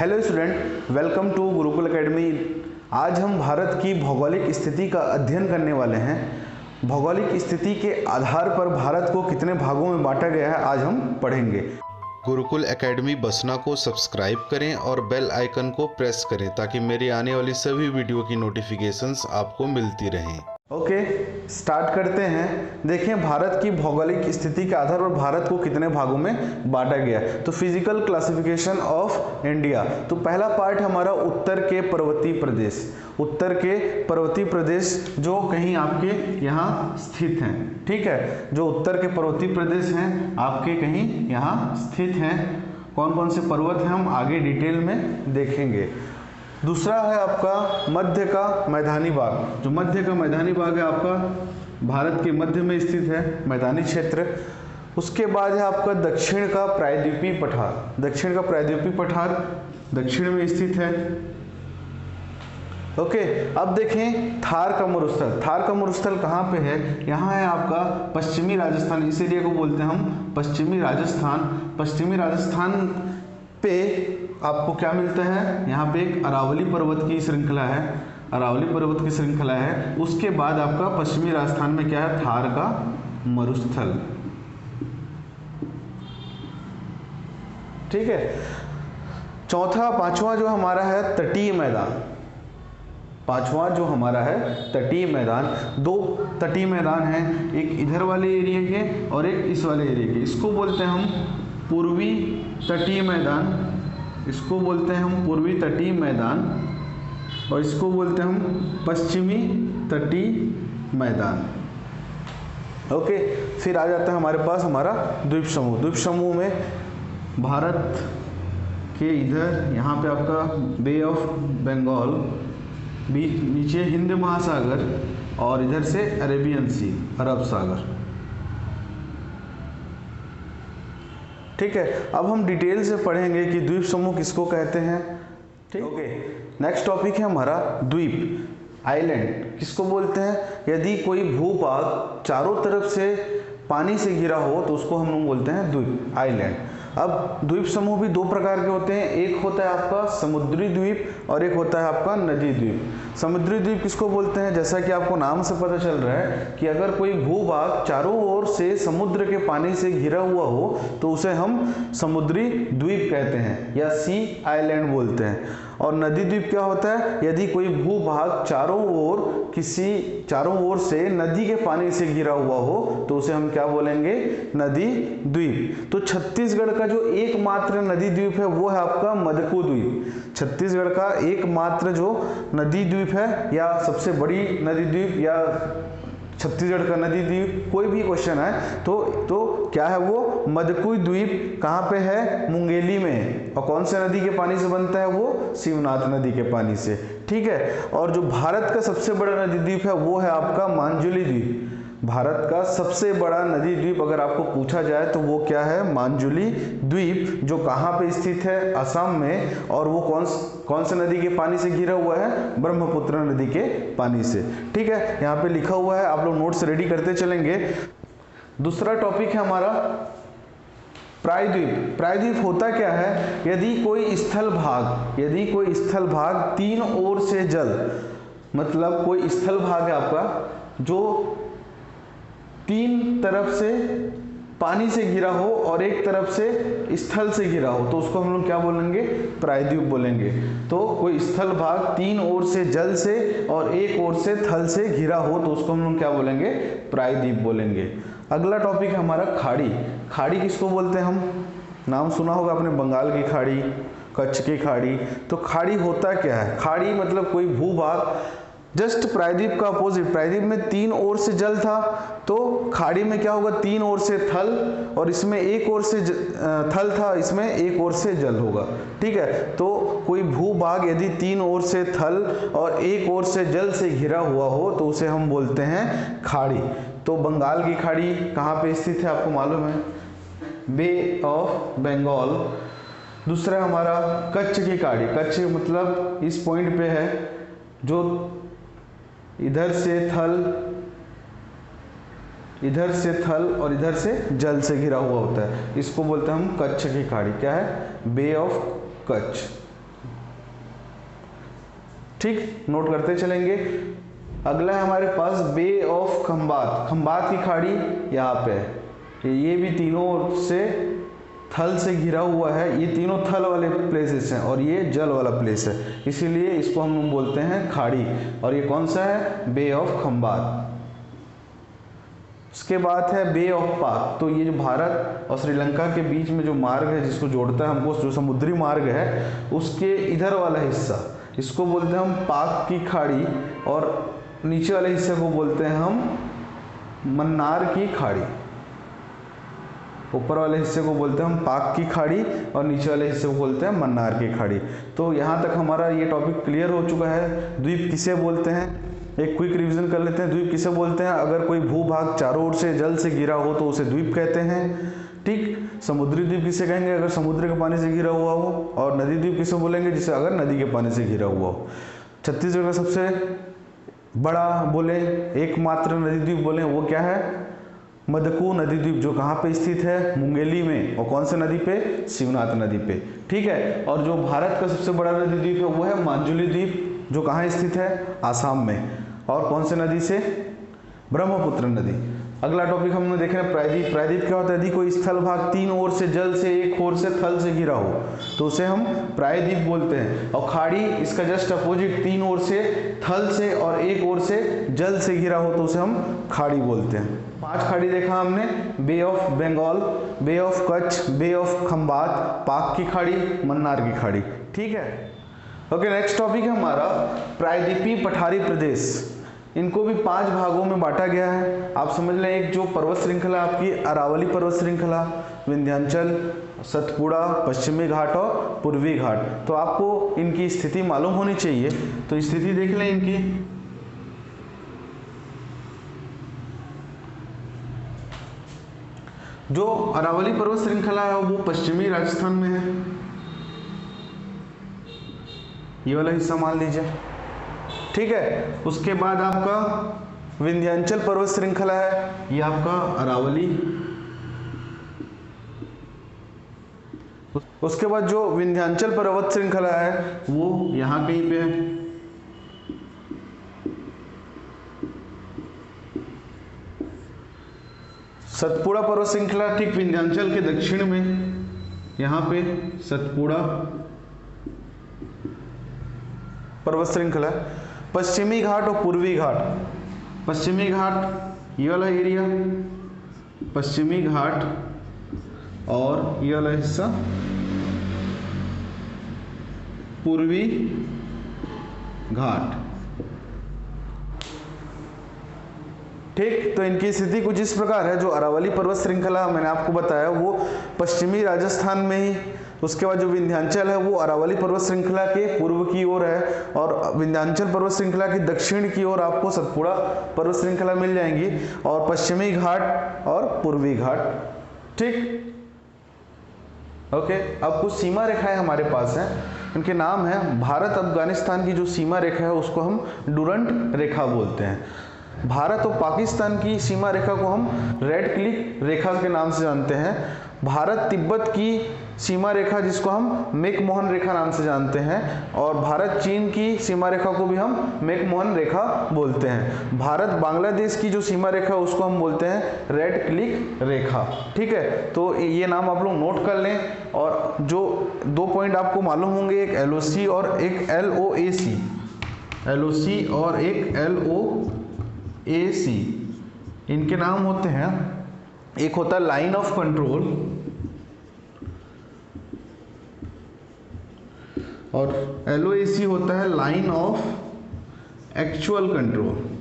Hello student, welcome to Gurukul academy. आज हम भारत की भौगोलिक स्थिति का अध्ययन करने वाले हैं। भौगोलिक स्थिति के आधार पर भारत को कितने भागों में बांटा गया है आज हम पढ़ेंगे। गुरुकुल एकेडमी बसना को सब्सक्राइब करें और बेल आइकन को प्रेस करें ताकि मेरी आने वाली सभी वीडियो की नोटिफिकेशंस आपको मिलती रहें। ओके, स्टार्ट करते हैं। देखें, भारत की भौगोलिक स्थिति के आधार पर भारत को कितने भागों में बांटा गया। तो फिजिकल क्लासिफिकेशन ऑफ इंडिया। तो पहला पार्ट हमारा उत्तर के पर्वतीय प्रदेश। उत्तर के पर्वतीय प्रदेश जो कहीं आपके यहाँ स्थित हैं, ठीक है। जो उत्तर के पर्वतीय प्रदेश हैं आपके कहीं यहाँ स्थित हैं। कौन कौन से पर्वत हैं हम आगे डिटेल में देखेंगे। दूसरा है आपका मध्य का मैदानी भाग। जो मध्य का मैदानी भाग है आपका भारत के मध्य में स्थित है, मैदानी क्षेत्र। उसके बाद है आपका दक्षिण का प्रायद्वीपीय पठार। दक्षिण का प्रायद्वीपीय पठार दक्षिण में स्थित है। ओके, अब देखें थार का मरुस्थल। थार का मरुस्थल कहाँ पे है? यहाँ है आपका पश्चिमी राजस्थान। इस एरिया को बोलते हैं हम पश्चिमी राजस्थान। पश्चिमी राजस्थान पे आपको क्या मिलता है? यहाँ पे एक अरावली पर्वत की श्रृंखला है। अरावली पर्वत की श्रृंखला है। उसके बाद आपका पश्चिमी राजस्थान में क्या है? थार का मरुस्थल, ठीक है। चौथा पांचवा जो हमारा है तटीय मैदान। पांचवा जो हमारा है तटीय मैदान। दो तटीय मैदान हैं, एक इधर वाले एरिया के और एक इस वाले एरिया के। इसको बोलते हैं हम पूर्वी तटीय मैदान। इसको बोलते हैं हम पूर्वी तटीय मैदान और इसको बोलते हैं हम पश्चिमी तटीय मैदान। ओके, फिर आ जाता है हमारे पास हमारा द्वीप समूह। द्वीप समूह में भारत के इधर यहाँ पे आपका बे ऑफ बंगाल, नीचे हिंद महासागर और इधर से अरेबियन सी, अरब सागर, ठीक है। अब हम डिटेल से पढ़ेंगे कि द्वीप समूह किसको कहते हैं, ठीक। ओके, नेक्स्ट टॉपिक है हमारा द्वीप, आइलैंड किसको बोलते हैं? यदि कोई भूभाग चारों तरफ से पानी से घिरा हो तो उसको हम लोग बोलते हैं द्वीप, आइलैंड। अब द्वीप समूह भी दो प्रकार के होते हैं। एक होता है आपका समुद्री द्वीप और एक होता है आपका नदी द्वीप। समुद्री द्वीप किसको बोलते हैं? जैसा कि आपको नाम से पता चल रहा है कि अगर कोई भूभाग चारों ओर से समुद्र के पानी से घिरा हुआ हो तो उसे हम समुद्री द्वीप कहते हैं या सी आइलैंड बोलते हैं। और नदी द्वीप क्या होता है? यदि कोई भूभाग चारों ओर से नदी के पानी से घिरा हुआ हो तो उसे हम क्या बोलेंगे? नदी द्वीप। तो छत्तीसगढ़ का जो एकमात्र नदी द्वीप है वो है आपका मदकू द्वीप। छत्तीसगढ़ का एकमात्र जो नदी द्वीप है या सबसे बड़ी नदी द्वीप या छत्तीसगढ़ का नदी द्वीप, कोई भी क्वेश्चन है तो क्या है वो? मदकू द्वीप। कहाँ पे है? मुंगेली में। और कौन से नदी के पानी से बनता है वो? शिवनाथ नदी के पानी से, ठीक है। और जो भारत का सबसे बड़ा नदी द्वीप है वो है आपका मांजुली द्वीप। भारत का सबसे बड़ा नदी द्वीप अगर आपको पूछा जाए तो वो क्या है? मांजुली द्वीप, जो कहाँ पे स्थित है? असम में। और वो कौन से नदी के पानी से घिरा हुआ है? ब्रह्मपुत्र नदी के पानी से, ठीक है। यहाँ पे लिखा हुआ है, आप लोग नोट्स रेडी करते चलेंगे। दूसरा टॉपिक है हमारा प्रायद्वीप। प्रायद्वीप होता क्या है? यदि कोई स्थल भाग तीन ओर से जल, मतलब कोई स्थल भाग है आपका जो तीन तरफ से पानी से घिरा हो और एक तरफ से स्थल से घिरा हो तो उसको हम लोग क्या बोलेंगे? प्रायद्वीप बोलेंगे। तो कोई स्थल भाग तीन ओर से जल से और एक ओर से थल से घिरा हो तो उसको हम लोग क्या बोलेंगे? प्रायद्वीप बोलेंगे। अगला टॉपिक है हमारा खाड़ी। खाड़ी किसको बोलते हैं हम? नाम सुना होगा आपने, बंगाल की खाड़ी, कच्छ की खाड़ी। तो खाड़ी होता क्या है? खाड़ी मतलब कोई भूभाग जस्ट प्रायद्वीप का अपोजिट। प्रायद्वीप में तीन ओर से जल था तो खाड़ी में क्या होगा? तीन ओर से थल और इसमें एक ओर से थल था, इसमें एक ओर से जल होगा, ठीक है। तो कोई भूभाग यदि तीन ओर से थल और एक ओर से जल से घिरा हुआ हो तो उसे हम बोलते हैं खाड़ी। तो बंगाल की खाड़ी कहाँ पे स्थित है आपको मालूम है? बे ऑफ बंगाल। दूसरा हमारा कच्छ की खाड़ी। कच्छ मतलब इस पॉइंट पे है जो इधर से थल और इधर से जल से घिरा हुआ होता है, इसको बोलते हैं हम कच्छ की खाड़ी। क्या है? बे ऑफ कच्छ। ठीक, नोट करते चलेंगे। अगला है हमारे पास बे ऑफ खंबात। खंबात की खाड़ी यहाँ पे है, ये भी तीनों ओर से थल से घिरा हुआ है। ये तीनों थल वाले प्लेसेस हैं और ये जल वाला प्लेस है, इसीलिए इसको हम बोलते हैं खाड़ी। और ये कौन सा है? बे ऑफ खंबात। उसके बाद है बे ऑफ पाक। तो ये जो भारत और श्रीलंका के बीच में जो मार्ग है जिसको जोड़ता है हमको, जो समुद्री मार्ग है उसके इधर वाला हिस्सा, इसको बोलते हैं हम पाक की खाड़ी, और नीचे वाले हिस्से को बोलते हैं हम मन्नार की खाड़ी। ऊपर वाले हिस्से को बोलते हैं हम पाक की खाड़ी और नीचे वाले हिस्से को बोलते हैं मन्नार की खाड़ी। तो यहाँ तक हमारा ये टॉपिक क्लियर हो चुका है। द्वीप किसे बोलते हैं, एक क्विक रिवीजन कर लेते हैं। द्वीप किसे बोलते हैं? अगर कोई भूभाग चारों ओर से जल से घिरा हो तो उसे द्वीप कहते हैं। ठीक, समुद्री द्वीप किसे कहेंगे? अगर समुद्र के पानी से घिरा हुआ हो। और नदी द्वीप किसे बोलेंगे? जिसे अगर नदी के पानी से घिरा हुआ हो। छत्तीसगढ़ का सबसे बड़ा बोले, एकमात्र नदी द्वीप बोले, वो क्या है? मदकू नदी द्वीप, जो कहाँ पे स्थित है? मुंगेली में। और कौन से नदी पे? शिवनाथ नदी पे। ठीक है। और जो भारत का सबसे बड़ा नदी द्वीप है वो है मांजुली द्वीप, जो कहाँ स्थित है? आसाम में। और कौन से नदी से? ब्रह्मपुत्र नदी। अगला टॉपिक हमने देखे प्रायद्वीप। प्रायद्वीप क्या होता है? यदि कोई स्थल भाग तीन ओर से जल से, एक ओर से थल से घिरा हो तो उसे हम प्रायद्वीप बोलते हैं। और खाड़ी इसका जस्ट अपोजिट, तीन ओर से थल से और एक ओर से जल से घिरा हो तो उसे हम खाड़ी बोलते हैं। 5 खाड़ी देखा हमने, bay of Bengal, bay of Kutch, bay of Khambhat, Palk की खाड़ी, मन्नार की खाड़ी। ठीक है। ओके, नेक्स्ट टॉपिक है हमारा प्रायद्वीपीय पठारी प्रदेश। इनको भी 5 भागों में बांटा गया है। आप समझ लें, एक जो पर्वत श्रृंखला आपकी अरावली पर्वत श्रृंखला, विंध्याचल, सतपुड़ा, पश्चिमी घाट और पूर्वी घाट। तो आपको इनकी स्थिति मालूम होनी चाहिए। तो स्थिति देख लें इनकी। जो अरावली पर्वत श्रृंखला है वो पश्चिमी राजस्थान में है, ये वाला हिस्सा मान लीजिए। ठीक है। उसके बाद आपका विंध्याचल पर्वत श्रृंखला है, ये आपका अरावली। उसके बाद जो विंध्याचल पर्वत श्रृंखला है वो यहां कहीं पे है। सतपुड़ा पर्वत श्रृंखला ठीक विंध्याचल के दक्षिण में, यहां पे सतपुड़ा पर्वत श्रृंखला। पश्चिमी घाट और पूर्वी घाट। पश्चिमी घाट ये वाला एरिया, पश्चिमी घाट, और ये वाला हिस्सा पूर्वी घाट। ठीक, तो इनकी स्थिति कुछ इस प्रकार है। जो अरावली पर्वत श्रृंखला मैंने आपको बताया वो पश्चिमी राजस्थान में ही। उसके बाद जो विंध्याचल है वो अरावली पर्वत श्रृंखला के पूर्व की ओर है, और विंध्याचल पर्वत श्रृंखला की दक्षिण की ओर आपको सतपुड़ा पर्वत श्रृंखला मिल जाएंगी, और पश्चिमी घाट और पूर्वी घाट। ठीक, ओके। अब कुछ सीमा रेखाएं हमारे पास हैं, इनके नाम है भारत अफगानिस्तान की जो सीमा रेखा है उसको हम डुरंट रेखा बोलते हैं। भारत और पाकिस्तान की सीमा रेखा को हम रेड क्लिफ रेखा के नाम से जानते हैं। भारत तिब्बत की सीमा रेखा जिसको हम मैकमोहन रेखा नाम से जानते हैं, और भारत चीन की सीमा रेखा को भी हम मैकमोहन रेखा बोलते हैं। भारत बांग्लादेश की जो सीमा रेखा है उसको हम बोलते हैं रेड क्लिफ रेखा। ठीक है। तो ये नाम आप लोग नोट कर लें। और जो 2 पॉइंट आपको मालूम होंगे, एक LOC और एक LOAC। LOC और एक LOAC, इनके नाम होते हैं, एक होता है लाइन ऑफ कंट्रोल और LOAC होता है लाइन ऑफ एक्चुअल कंट्रोल।